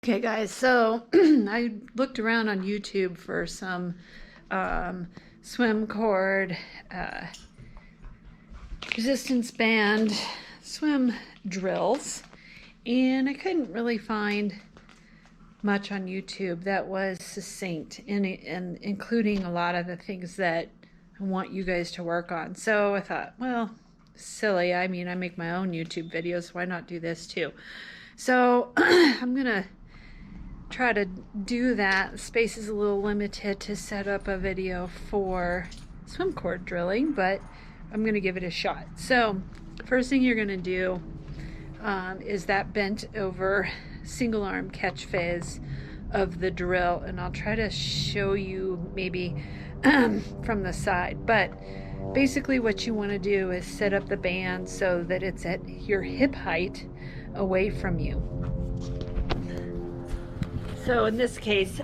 Okay guys, so I looked around on YouTube for some swim cord, resistance band, swim drills, and I couldn't really find much on YouTube that was succinct and including a lot of the things that I want you guys to work on. So I thought, well, silly, I mean, I make my own YouTube videos, why not do this too? So I'm gonna try to do that. Space is a little limited to set up a video for swim cord drilling, but I'm gonna give it a shot. So first thing you're gonna do is that bent over single arm catch phase of the drill, and I'll try to show you maybe from the side. But basically what you want to do is set up the band so that it's at your hip height away from you. So in this case,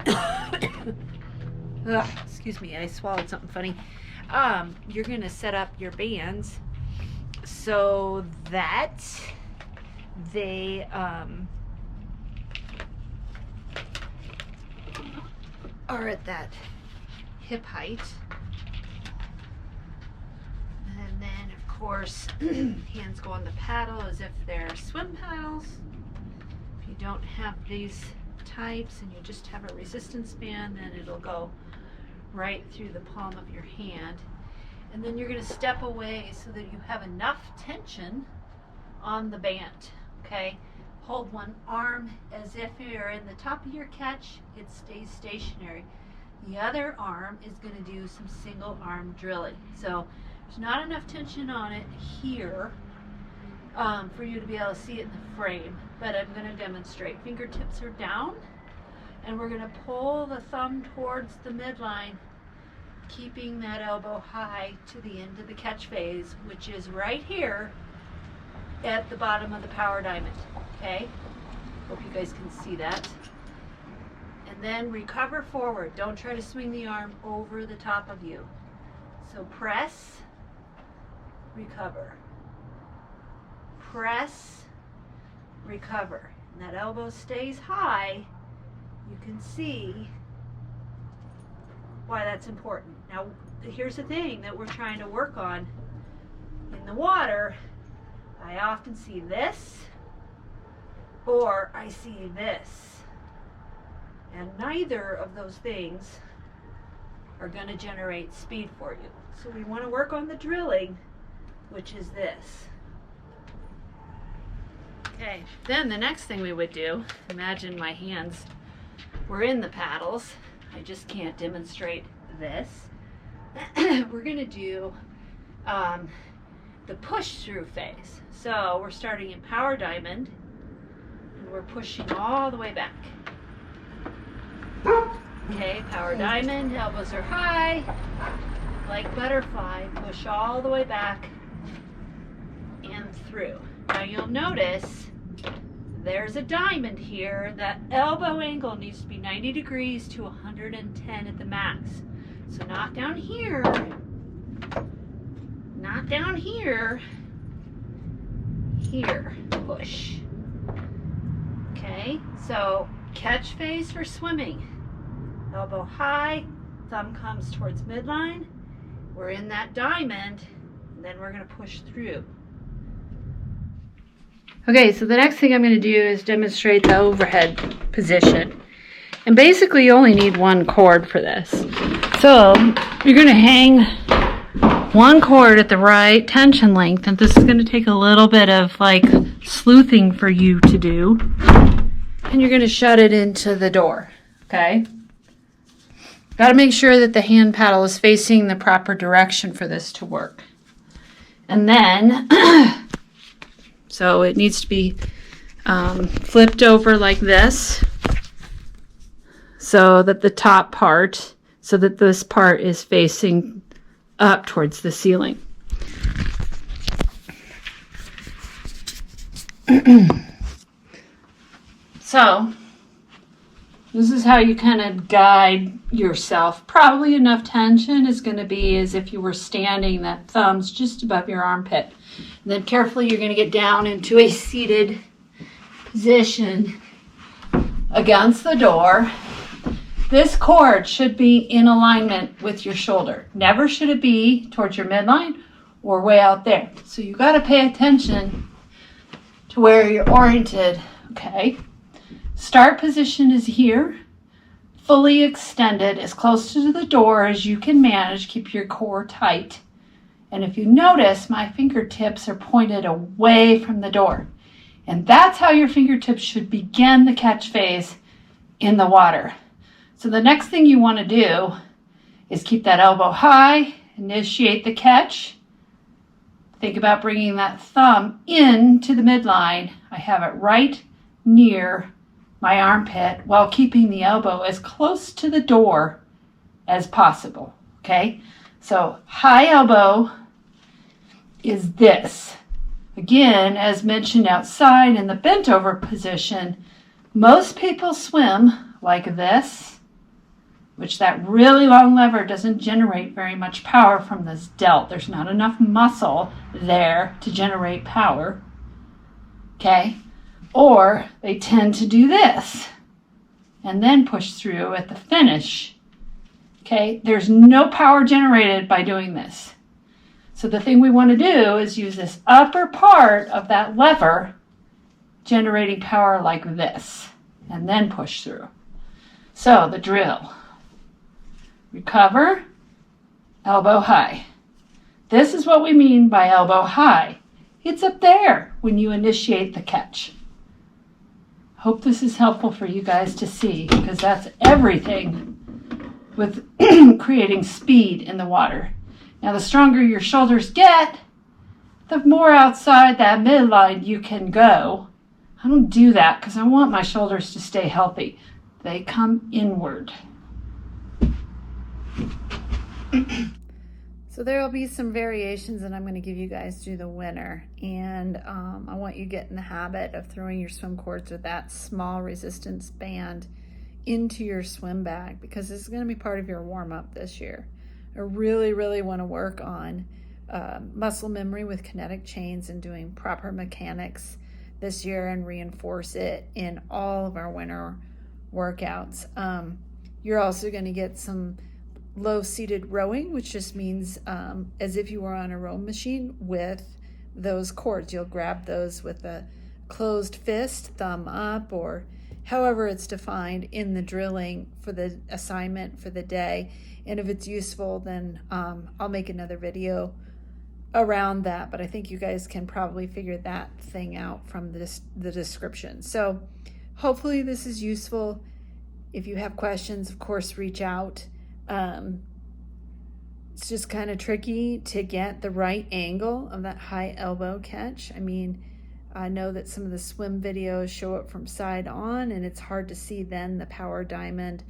excuse me, I swallowed something funny. You're going to set up your bands so that they are at that hip height. And then of course hands go on the paddle as if they're swim paddles. If you don't have these types and you just have a resistance band, then it'll go right through the palm of your hand. And then you're going to step away so that you have enough tension on the band. Okay, hold one arm as if you're in the top of your catch, it stays stationary. The other arm is going to do some single arm drilling. So there's not enough tension on it here for you to be able to see it in the frame, but I'm going to demonstrate. Fingertips are down, and we're going to pull the thumb towards the midline, keeping that elbow high to the end of the catch phase, which is right here at the bottom of the power diamond. Okay, hope you guys can see that. And then recover forward. Don't try to swing the arm over the top of you. So press, recover, press, recover. And that elbow stays high. You can see why that's important. Now here's the thing that we're trying to work on. In the water, I often see this or I see this, and neither of those things are going to generate speed for you. So we want to work on the drilling, which is this. Okay, then the next thing we would do, imagine my hands were in the paddles, I just can't demonstrate this. We're going to do the push through phase. So we're starting in power diamond and we're pushing all the way back. Okay, power diamond, elbows are high, like butterfly, push all the way back and through. Now you'll notice there's a diamond here. That elbow angle needs to be 90 degrees to 110 at the max. So not down here, not down here, here, push. Okay, so catch phase for swimming. Elbow high, thumb comes towards midline. We're in that diamond, and then we're going to push through. Okay, so the next thing I'm going to do is demonstrate the overhead position. And basically you only need one cord for this. So you're going to hang one cord at the right tension length, and this is going to take a little bit of like sleuthing for you to do. And you're going to shut it into the door, okay? Got to make sure that the hand paddle is facing the proper direction for this to work. And then, so it needs to be flipped over like this, so that the top part, so that this part is facing up towards the ceiling. So this is how you kind of guide yourself. Probably enough tension is going to be as if you were standing, that thumb's just above your armpit. And then carefully you're going to get down into a seated position against the door. This cord should be in alignment with your shoulder. Never should it be towards your midline or way out there. So you got to pay attention to where you're oriented, okay? Start position is here, fully extended, as close to the door as you can manage. Keep your core tight. And if you notice, my fingertips are pointed away from the door. And that's how your fingertips should begin the catch phase in the water. So the next thing you want to do is keep that elbow high, initiate the catch. Think about bringing that thumb into the midline. I have it right near my armpit while keeping the elbow as close to the door as possible, okay? So high elbow is this. Again, as mentioned outside in the bent over position, most people swim like this, which that really long lever doesn't generate very much power from this delt. There's not enough muscle there to generate power, okay? Or they tend to do this and then push through at the finish, okay? There's no power generated by doing this. So the thing we want to do is use this upper part of that lever, generating power like this, and then push through. So the drill. Recover, elbow high. This is what we mean by elbow high. It's up there when you initiate the catch. Hope this is helpful for you guys to see, because that's everything with creating speed in the water. Now, the stronger your shoulders get, the more outside that midline you can go. I don't do that because I want my shoulders to stay healthy. They come inward. So there will be some variations that I'm going to give you guys through the winter, and I want you to get in the habit of throwing your swim cords with that small resistance band into your swim bag, because this is going to be part of your warm-up this year. I really want to work on muscle memory with kinetic chains and doing proper mechanics this year and reinforce it in all of our winter workouts. You're also going to get some low-seated rowing, which just means as if you were on a rowing machine with those cords. You'll grab those with a closed fist, thumb up, or however it's defined in the drilling for the assignment for the day. And if it's useful, then I'll make another video around that, but I think you guys can probably figure that thing out from the description. So hopefully this is useful. If you have questions, of course, reach out. It's just kind of tricky to get the right angle of that high elbow catch. I mean, I know that some of the swim videos show it from side on, and it's hard to see then the power diamond.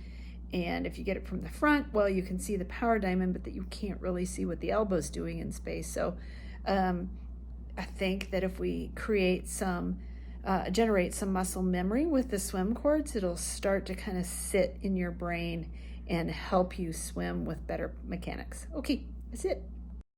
And if you get it from the front, well, you can see the power diamond, but that you can't really see what the elbow's doing in space. So I think that if we create some, generate some muscle memory with the swim cords, it'll start to kind of sit in your brain and help you swim with better mechanics. Okay, that's it.